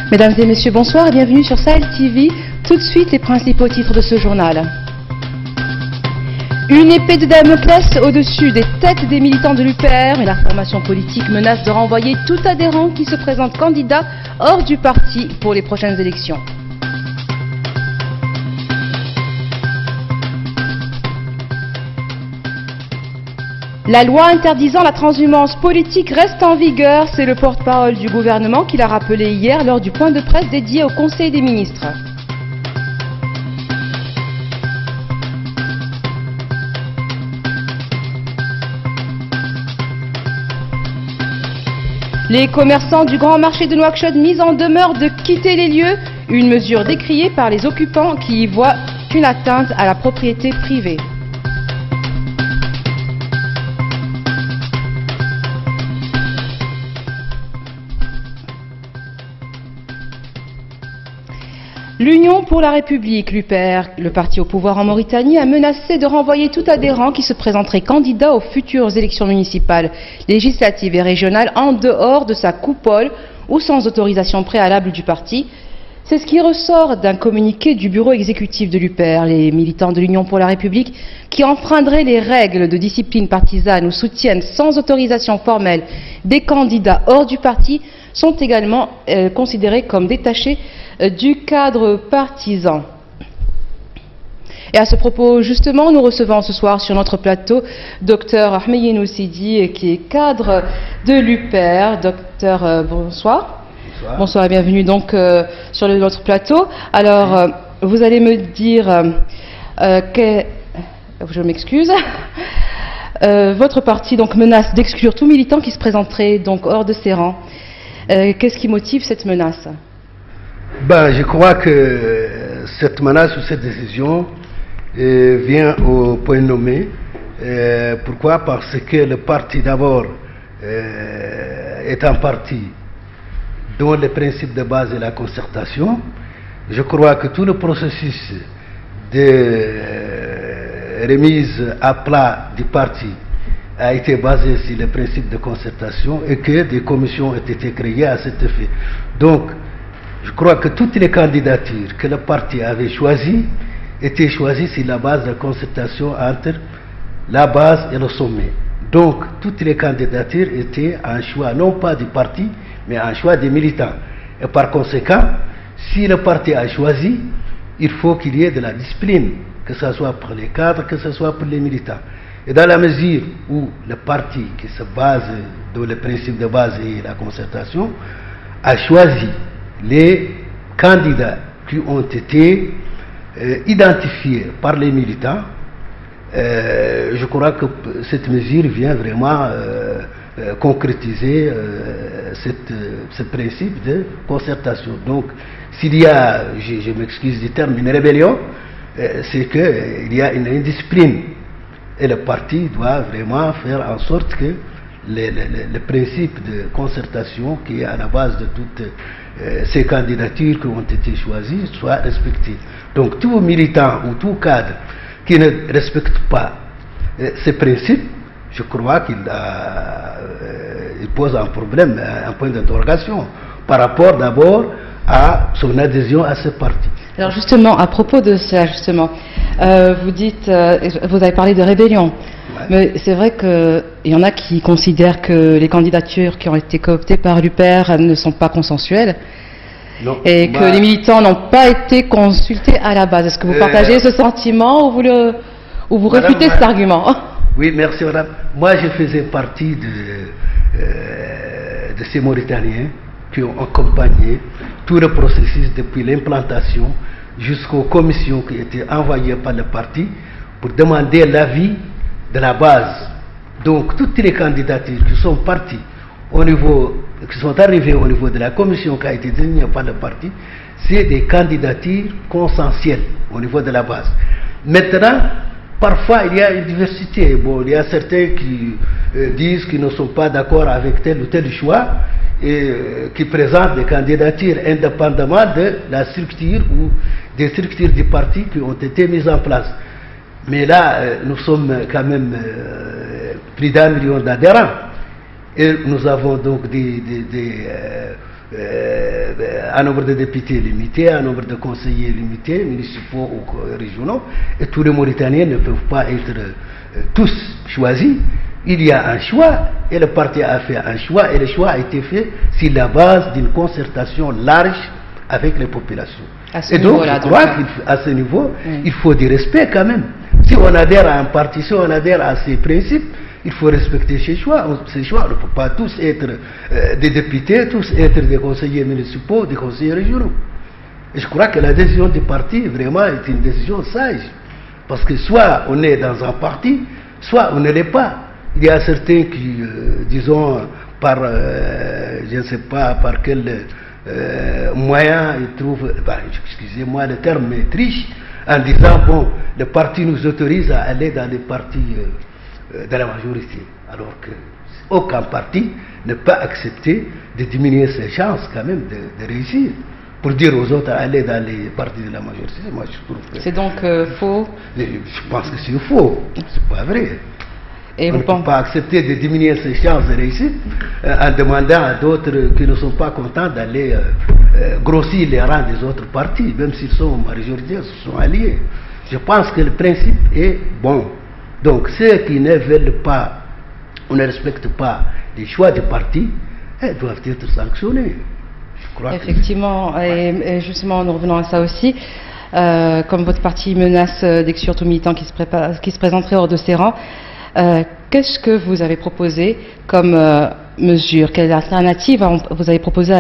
Mesdames et messieurs, bonsoir et bienvenue sur Sahel TV. Tout de suite, les principaux titres de ce journal. Une épée de Damoclès au-dessus des têtes des militants de l'UPR et la formation politique menace de renvoyer tout adhérent qui se présente candidat hors du parti pour les prochaines élections. La loi interdisant la transhumance politique reste en vigueur, c'est le porte-parole du gouvernement qui l'a rappelé hier lors du point de presse dédié au Conseil des ministres. Les commerçants du grand marché de Nouakchott mis en demeure de quitter les lieux, une mesure décriée par les occupants qui y voient qu'une atteinte à la propriété privée. L'Union pour la République, l'UPR, le parti au pouvoir en Mauritanie, a menacé de renvoyer tout adhérent qui se présenterait candidat aux futures élections municipales, législatives et régionales en dehors de sa coupole ou sans autorisation préalable du parti. C'est ce qui ressort d'un communiqué du bureau exécutif de l'UPR. Les militants de l'Union pour la République qui enfreindraient les règles de discipline partisane ou soutiennent sans autorisation formelle des candidats hors du parti sont également considérés comme détachés du cadre partisan. Et à ce propos, justement, nous recevons ce soir sur notre plateau Dr Ahmed Yenousidi, qui est cadre de l'UPR. Docteur, bonsoir. Bonsoir. Bonsoir et bienvenue donc sur notre plateau. Alors, vous allez me dire je m'excuse. Votre parti donc menace d'exclure tout militant qui se présenterait donc hors de ses rangs. Qu'est-ce qui motive cette menace? Je crois que cette menace ou cette décision vient au point nommé. Pourquoi? Parce que le parti d'abord est un parti dont le principe de base est la concertation. Je crois que tout le processus de remise à plat du parti a été basé sur le principe de concertation et que des commissions ont été créées à cet effet. Donc, je crois que toutes les candidatures que le parti avait choisies étaient choisies sur la base de concertation entre la base et le sommet. Donc, toutes les candidatures étaient un choix non pas du parti, mais un choix des militants. Et par conséquent, si le parti a choisi, il faut qu'il y ait de la discipline, que ce soit pour les cadres, que ce soit pour les militants. Et dans la mesure où le parti qui se base, dont le principe de base est la concertation, a choisi les candidats qui ont été identifiés par les militants, je crois que cette mesure vient vraiment concrétiser ce principe de concertation. Donc, s'il y a, je m'excuse du terme, une rébellion, c'est qu'il y a une indiscipline. Et le parti doit vraiment faire en sorte que le principe de concertation qui est à la base de toutes ces candidatures qui ont été choisies soit respecté. Donc tout militant ou tout cadre qui ne respecte pas ces principes, je crois qu'il pose un problème, un point d'interrogation par rapport d'abord à son adhésion à ce parti. Alors justement, à propos de cela, justement, vous dites, vous avez parlé de rébellion, ouais. Mais c'est vrai qu'il y en a qui considèrent que les candidatures qui ont été cooptées par l'UPR ne sont pas consensuelles, non, et que les militants n'ont pas été consultés à la base. Est-ce que vous partagez ce sentiment ou vous réfutez cet argument? Oui, merci madame. Moi je faisais partie de ces Mauritaniens qui ont accompagné tout le processus depuis l'implantation jusqu'aux commissions qui étaient envoyées par le parti pour demander l'avis de la base. Donc toutes les candidatures qui sont parties au niveau, qui sont arrivées au niveau de la commission qui a été désignée par le parti, c'est des candidatures consensuelles au niveau de la base. Maintenant, parfois il y a une diversité. Bon, il y a certains qui disent qu'ils ne sont pas d'accord avec tel ou tel choix et qui présentent des candidatures indépendamment de la structure ou des structures du parti qui ont été mises en place. Mais là, nous sommes quand même plus d'1 million d'adhérents et nous avons donc un nombre de députés limité, un nombre de conseillers limité, municipaux ou régionaux, et tous les Mauritaniens ne peuvent pas être tous choisis. Il y a un choix, et le parti a fait un choix, et le choix a été fait sur la base d'une concertation large avec les populations. Et donc, je crois qu'à ce niveau, il faut du respect quand même. Si on adhère à un parti, si on adhère à ses principes, il faut respecter ses choix. Ces choix, on ne peut pas tous être des députés, tous être des conseillers municipaux, des conseillers régionaux. Et je crois que la décision du parti, vraiment, est une décision sage. Parce que soit on est dans un parti, soit on ne l'est pas. Il y a certains qui, disons, par, je ne sais pas par quel moyen ils trouvent, excusez-moi le terme, mais triche, en disant, bon, le parti nous autorise à aller dans les partis de la majorité. Alors que aucun parti ne peut accepter de diminuer ses chances quand même de réussir. Pour dire aux autres aller dans les partis de la majorité, moi je trouve que... C'est donc faux? Je pense que c'est faux, c'est pas vrai. Et on ne peut pas accepter de diminuer ses chances de réussite en demandant à d'autres qui ne sont pas contents d'aller grossir les rangs des autres partis, même s'ils sont majoritaires, se sont alliés. Je pense que le principe est bon. Donc ceux qui ne veulent pas ou ne respectent pas les choix du parti, doivent être sanctionnés. Effectivement, et justement en revenant à ça aussi, comme votre parti menace d'exclure tout militant qui se présenterait hors de ses rangs, qu'est-ce que vous avez proposé comme mesure? Quelle alternative vous avez proposé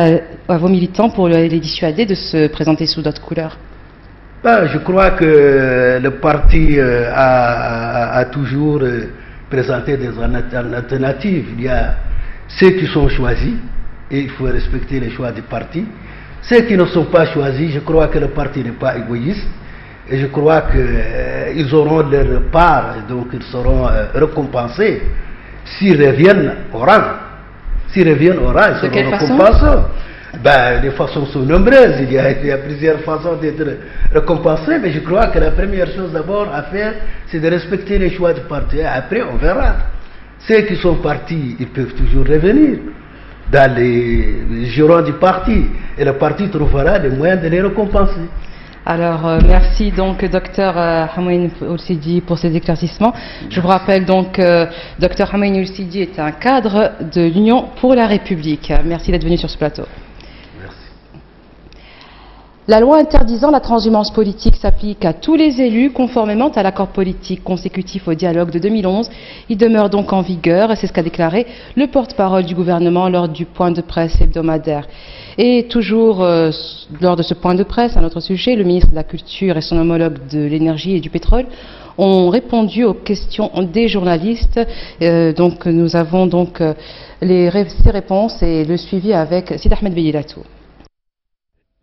à vos militants pour les dissuader de se présenter sous d'autres couleurs? Je crois que le parti a toujours présenté des alternatives. Il y a ceux qui sont choisis, et il faut respecter les choix du parti. Ceux qui ne sont pas choisis, je crois que le parti n'est pas égoïste, et je crois qu'ils auront leur part, et donc ils seront récompensés s'ils reviennent au rang. S'ils reviennent au rang, ils seront récompensés. Les façons sont nombreuses, il y a plusieurs façons d'être récompensés, mais je crois que la première chose d'abord à faire, c'est de respecter les choix du parti. Après, on verra. Ceux qui sont partis, ils peuvent toujours revenir dans les jurons du parti, et le parti trouvera les moyens de les récompenser. Alors, merci donc Dr Hamoine Ould-Sidi pour ces éclaircissements. Je vous rappelle donc que Dr Hamoine Ould-Sidi est un cadre de l'Union pour la République. Merci d'être venu sur ce plateau. Merci. La loi interdisant la transhumance politique s'applique à tous les élus conformément à l'accord politique consécutif au dialogue de 2011. Il demeure donc en vigueur, c'est ce qu'a déclaré le porte-parole du gouvernement lors du point de presse hebdomadaire. Et toujours lors de ce point de presse, un autre sujet, le ministre de la Culture et son homologue de l'énergie et du pétrole ont répondu aux questions des journalistes. Donc nous avons donc ces réponses et le suivi avec Sid Ahmed Beyilatou.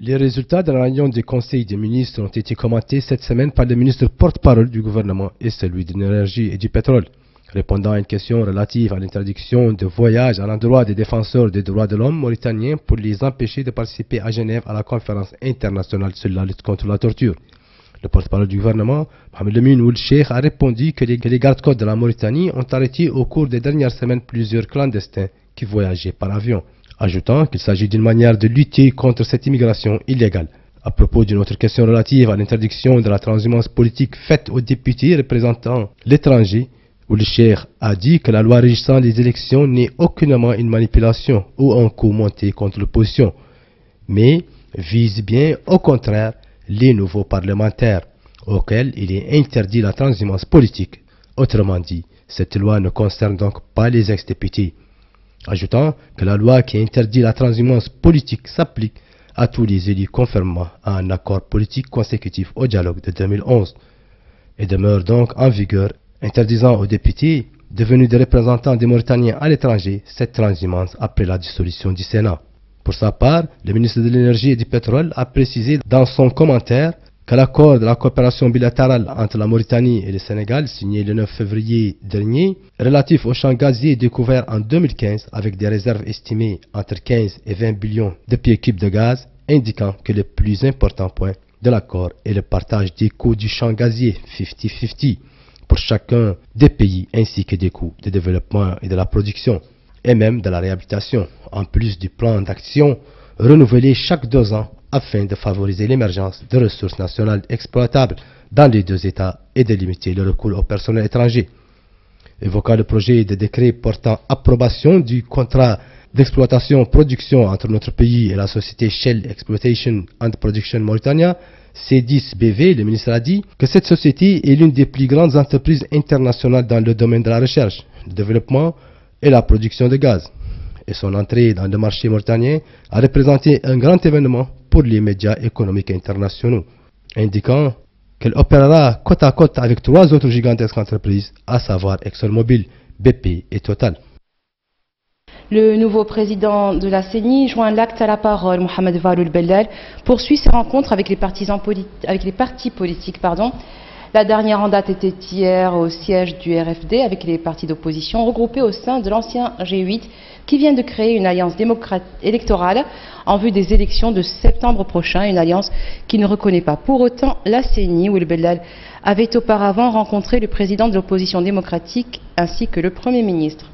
Les résultats de la réunion du Conseil des ministres ont été commentés cette semaine par le ministre porte-parole du gouvernement et celui de l'énergie et du pétrole. Répondant à une question relative à l'interdiction de voyage à l'endroit des défenseurs des droits de l'homme mauritaniens pour les empêcher de participer à Genève à la conférence internationale sur la lutte contre la torture. Le porte-parole du gouvernement, Mohamed Lamine Ould Cheikh, a répondu que les gardes-côtes de la Mauritanie ont arrêté au cours des dernières semaines plusieurs clandestins qui voyageaient par avion, ajoutant qu'il s'agit d'une manière de lutter contre cette immigration illégale. À propos d'une autre question relative à l'interdiction de la transhumance politique faite aux députés représentant l'étranger, Ould Cheikh a dit que la loi régissant les élections n'est aucunement une manipulation ou un coup monté contre l'opposition, mais vise bien au contraire les nouveaux parlementaires, auxquels il est interdit la transhumance politique. Autrement dit, cette loi ne concerne donc pas les ex-députés, ajoutant que la loi qui interdit la transhumance politique s'applique à tous les élus conformément à un accord politique consécutif au dialogue de 2011 et demeure donc en vigueur, interdisant aux députés devenus des représentants des Mauritaniens à l'étranger cette transhumance après la dissolution du Sénat. Pour sa part, le ministre de l'Énergie et du Pétrole a précisé dans son commentaire que l'accord de la coopération bilatérale entre la Mauritanie et le Sénégal, signé le 9 février dernier, relatif au champ gazier découvert en 2015 avec des réserves estimées entre 15 et 20 billions de pieds cubes de gaz, indiquant que le plus important point de l'accord est le partage des coûts du champ gazier 50-50 pour chacun des pays, ainsi que des coûts de développement et de la production, et même de la réhabilitation, en plus du plan d'action renouvelés chaque 2 ans afin de favoriser l'émergence de ressources nationales exploitables dans les 2 États et de limiter le recours au personnel étranger. Évoquant le projet de décret portant approbation du contrat d'exploitation-production entre notre pays et la société Shell Exploitation and Production Mauritania, C10BV, le ministre a dit que cette société est l'une des plus grandes entreprises internationales dans le domaine de la recherche, le développement et la production de gaz. Et son entrée dans le marché mauritanien a représenté un grand événement pour les médias économiques internationaux, indiquant qu'elle opérera côte à côte avec 3 autres gigantesques entreprises, à savoir ExxonMobil, BP et Total. Le nouveau président de la CENI joint l'acte à la parole. Mohamed Valloul Bellal poursuit ses rencontres avec les partis politiques. La dernière en date était hier au siège du RFD avec les partis d'opposition regroupés au sein de l'ancien G8 qui vient de créer une alliance électorale en vue des élections de septembre prochain, une alliance qui ne reconnaît pas pour autant la CENI, où Bellal avait auparavant rencontré le président de l'opposition démocratique ainsi que le Premier ministre.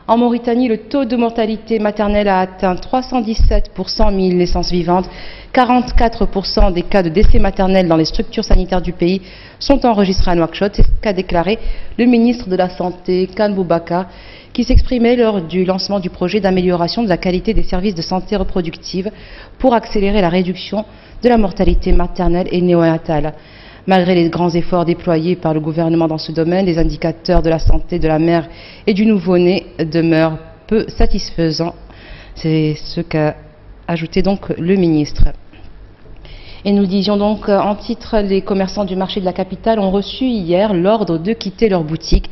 En Mauritanie, le taux de mortalité maternelle a atteint 317 pour 100 000 naissances vivantes. 44% des cas de décès maternels dans les structures sanitaires du pays sont enregistrés à Nouakchott. C'est ce qu'a déclaré le ministre de la Santé, Khan Boubacar, qui s'exprimait lors du lancement du projet d'amélioration de la qualité des services de santé reproductive pour accélérer la réduction de la mortalité maternelle et néonatale. Malgré les grands efforts déployés par le gouvernement dans ce domaine, les indicateurs de la santé de la mère et du nouveau-né demeurent peu satisfaisants. C'est ce qu'a ajouté donc le ministre. Et nous disions donc en titre, les commerçants du marché de la capitale ont reçu hier l'ordre de quitter leur boutique.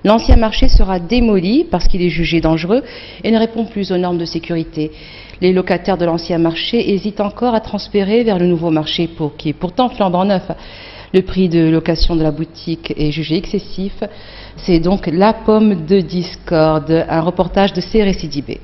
L'ancien marché sera démoli parce qu'il est jugé dangereux et ne répond plus aux normes de sécurité. Les locataires de l'ancien marché hésitent encore à transférer vers le nouveau marché qui est pourtant flambant neuf. Le prix de location de la boutique est jugé excessif. C'est donc la pomme de discorde. Un reportage de Cérécidibé.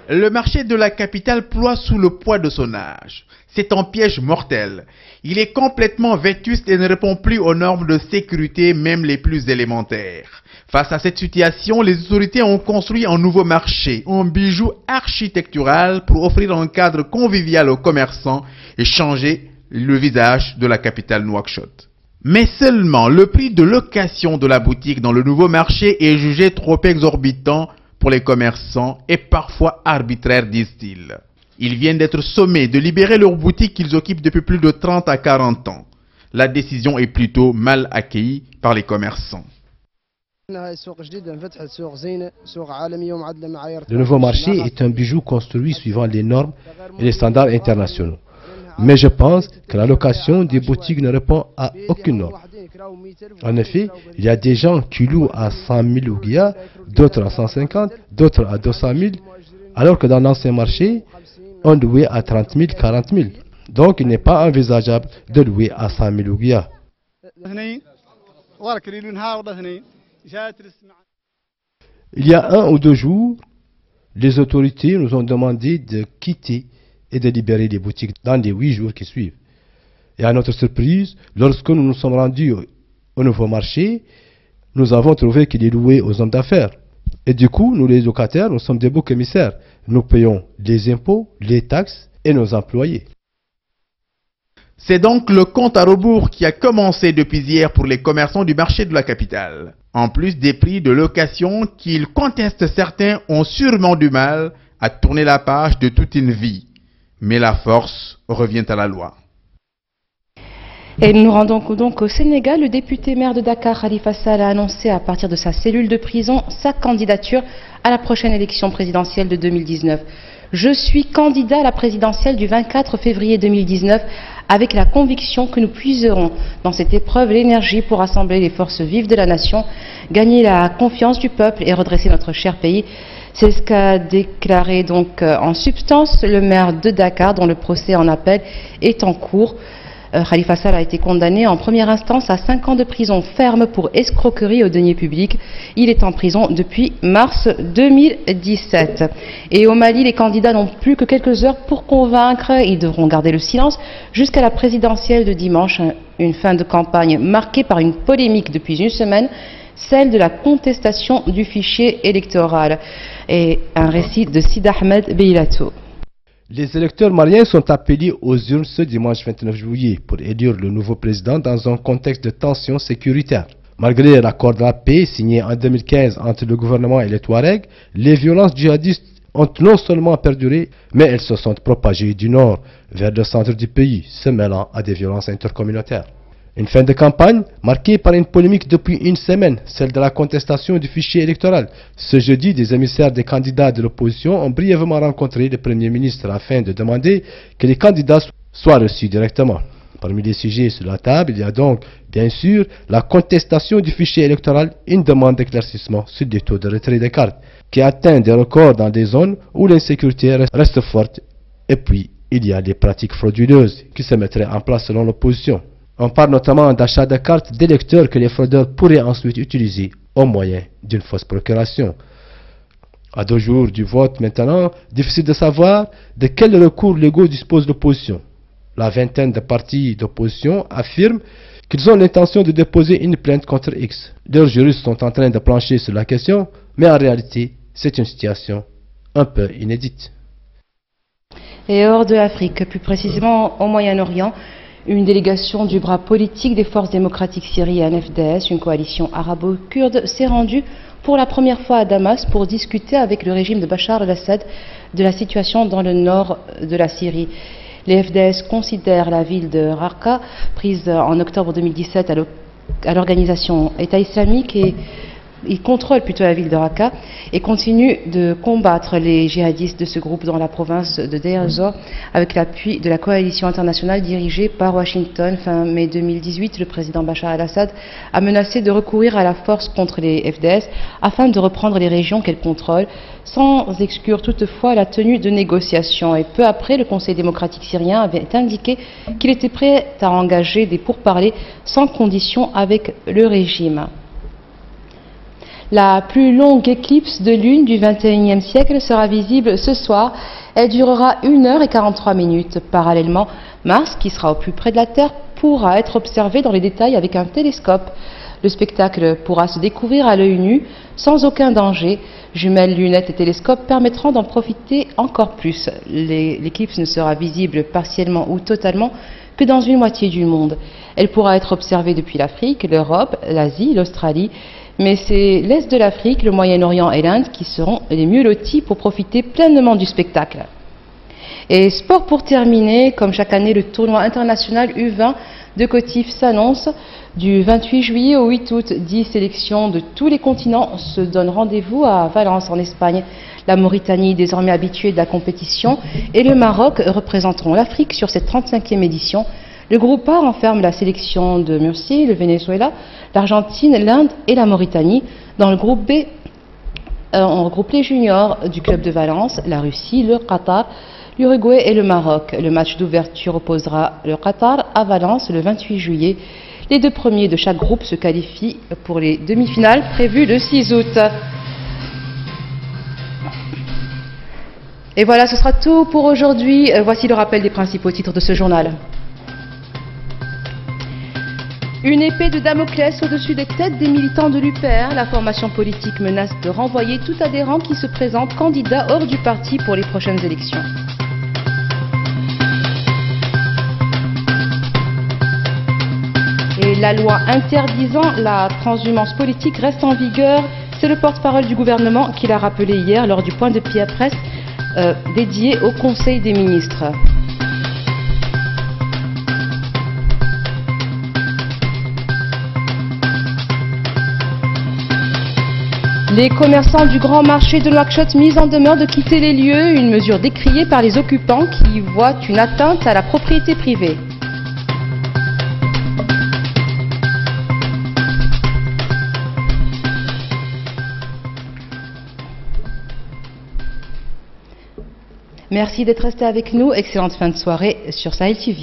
Le marché de la capitale ploie sous le poids de son âge. C'est un piège mortel. Il est complètement vétuste et ne répond plus aux normes de sécurité, même les plus élémentaires. Face à cette situation, les autorités ont construit un nouveau marché, un bijou architectural pour offrir un cadre convivial aux commerçants et changer le visage de la capitale Nouakchott. Mais seulement le prix de location de la boutique dans le nouveau marché est jugé trop exorbitant pour les commerçants et parfois arbitraire, disent-ils. Ils viennent d'être sommés de libérer leurs boutiques qu'ils occupent depuis plus de 30 à 40 ans. La décision est plutôt mal accueillie par les commerçants. Le nouveau marché est un bijou construit suivant les normes et les standards internationaux. Mais je pense que la location des boutiques ne répond à aucune norme. En effet, il y a des gens qui louent à 100 000 ouguiya, d'autres à 150, d'autres à 200 000, alors que dans l'ancien marché, on louait à 30 000, 40 000. Donc il n'est pas envisageable de louer à 100 000 ouguiya. Il y a 1 ou 2 jours, les autorités nous ont demandé de quitter et de libérer les boutiques dans les 8 jours qui suivent. Et à notre surprise, lorsque nous nous sommes rendus au nouveau marché, nous avons trouvé qu'il est loué aux hommes d'affaires. Et du coup, nous les locataires, nous sommes des boucs émissaires. Nous payons les impôts, les taxes et nos employés. C'est donc le compte à rebours qui a commencé depuis hier pour les commerçants du marché de la capitale. En plus des prix de location qu'ils contestent, certains ont sûrement du mal à tourner la page de toute une vie. Mais la force revient à la loi. Et nous nous rendons donc au Sénégal. Le député maire de Dakar, Khalifa Sall, a annoncé à partir de sa cellule de prison sa candidature à la prochaine élection présidentielle de 2019. Je suis candidat à la présidentielle du 24 février 2019 avec la conviction que nous puiserons dans cette épreuve l'énergie pour rassembler les forces vives de la nation, gagner la confiance du peuple et redresser notre cher pays. C'est ce qu'a déclaré donc en substance le maire de Dakar, dont le procès en appel est en cours. Khalifa Sall a été condamné en première instance à 5 ans de prison ferme pour escroquerie aux deniers publics. Il est en prison depuis mars 2017. Et au Mali, les candidats n'ont plus que quelques heures pour convaincre. Ils devront garder le silence jusqu'à la présidentielle de dimanche. Une fin de campagne marquée par une polémique depuis une semaine. celle de la contestation du fichier électoral. Et un récit de Sid Ahmed Beilato. Les électeurs maliens sont appelés aux urnes ce dimanche 29 juillet pour élire le nouveau président dans un contexte de tension sécuritaire. Malgré l'accord de la paix signé en 2015 entre le gouvernement et les Touaregs, les violences djihadistes ont non seulement perduré, mais elles se sont propagées du nord vers le centre du pays, se mêlant à des violences intercommunautaires. Une fin de campagne marquée par une polémique depuis une semaine, celle de la contestation du fichier électoral. Ce jeudi, des émissaires des candidats de l'opposition ont brièvement rencontré le Premier ministre afin de demander que les candidats soient reçus directement. Parmi les sujets sur la table, il y a donc, bien sûr, la contestation du fichier électoral, une demande d'éclaircissement sur les taux de retrait des cartes, qui atteint des records dans des zones où l'insécurité reste forte. Et puis, il y a les pratiques frauduleuses qui se mettraient en place selon l'opposition. On parle notamment d'achat de cartes d'électeurs que les fraudeurs pourraient ensuite utiliser au moyen d'une fausse procuration. À 2 jours du vote maintenant, difficile de savoir de quels recours légaux dispose l'opposition. La vingtaine de partis d'opposition affirment qu'ils ont l'intention de déposer une plainte contre X. Leurs juristes sont en train de plancher sur la question, mais en réalité, c'est une situation un peu inédite. Et hors de l'Afrique, plus précisément au Moyen-Orient, une délégation du bras politique des forces démocratiques syriennes FDS, une coalition arabo-kurde, s'est rendue pour la première fois à Damas pour discuter avec le régime de Bachar el-Assad de la situation dans le nord de la Syrie. Les FDS considèrent la ville de Raqqa, prise en octobre 2017 à l'organisation État islamique, et ils contrôlent plutôt la ville de Raqqa et continuent de combattre les djihadistes de ce groupe dans la province de Deir ez-Zor avec l'appui de la coalition internationale dirigée par Washington. Fin mai 2018, le président Bachar el-Assad a menacé de recourir à la force contre les FDS afin de reprendre les régions qu'elle contrôle, sans exclure toutefois la tenue de négociations. Et peu après, le Conseil démocratique syrien avait indiqué qu'il était prêt à engager des pourparlers sans condition avec le régime. La plus longue éclipse de lune du XXIe siècle sera visible ce soir. Elle durera 1h43. Parallèlement, Mars, qui sera au plus près de la Terre, pourra être observé dans les détails avec un télescope. Le spectacle pourra se découvrir à l'œil nu, sans aucun danger. Jumelles, lunettes et télescopes permettront d'en profiter encore plus. L'éclipse ne sera visible partiellement ou totalement que dans une moitié du monde. Elle pourra être observée depuis l'Afrique, l'Europe, l'Asie, l'Australie. Mais c'est l'Est de l'Afrique, le Moyen-Orient et l'Inde qui seront les mieux lotis pour profiter pleinement du spectacle. Et sport pour terminer, comme chaque année, le tournoi international U20 de Kotif s'annonce. Du 28 juillet au 8 août, 10 sélections de tous les continents se donnent rendez-vous à Valence en Espagne. La Mauritanie, désormais habituée de la compétition, et le Maroc représenteront l'Afrique sur cette 35e édition. Le groupe A renferme la sélection de Murcie, le Venezuela, l'Argentine, l'Inde et la Mauritanie. Dans le groupe B, on regroupe les juniors du club de Valence, la Russie, le Qatar, l'Uruguay et le Maroc. Le match d'ouverture opposera le Qatar à Valence le 28 juillet. Les 2 premiers de chaque groupe se qualifient pour les demi-finales prévues le 6 août. Et voilà, ce sera tout pour aujourd'hui. Voici le rappel des principaux titres de ce journal. Une épée de Damoclès au-dessus des têtes des militants de l'UPR. La formation politique menace de renvoyer tout adhérent qui se présente candidat hors du parti pour les prochaines élections. Et la loi interdisant la transhumance politique reste en vigueur. C'est le porte-parole du gouvernement qui l'a rappelé hier lors du point de presse dédié au Conseil des ministres. Les commerçants du grand marché de Nouakchott mis en demeure de quitter les lieux, une mesure décriée par les occupants qui voient une atteinte à la propriété privée. Merci d'être resté avec nous. Excellente fin de soirée sur Sahel TV.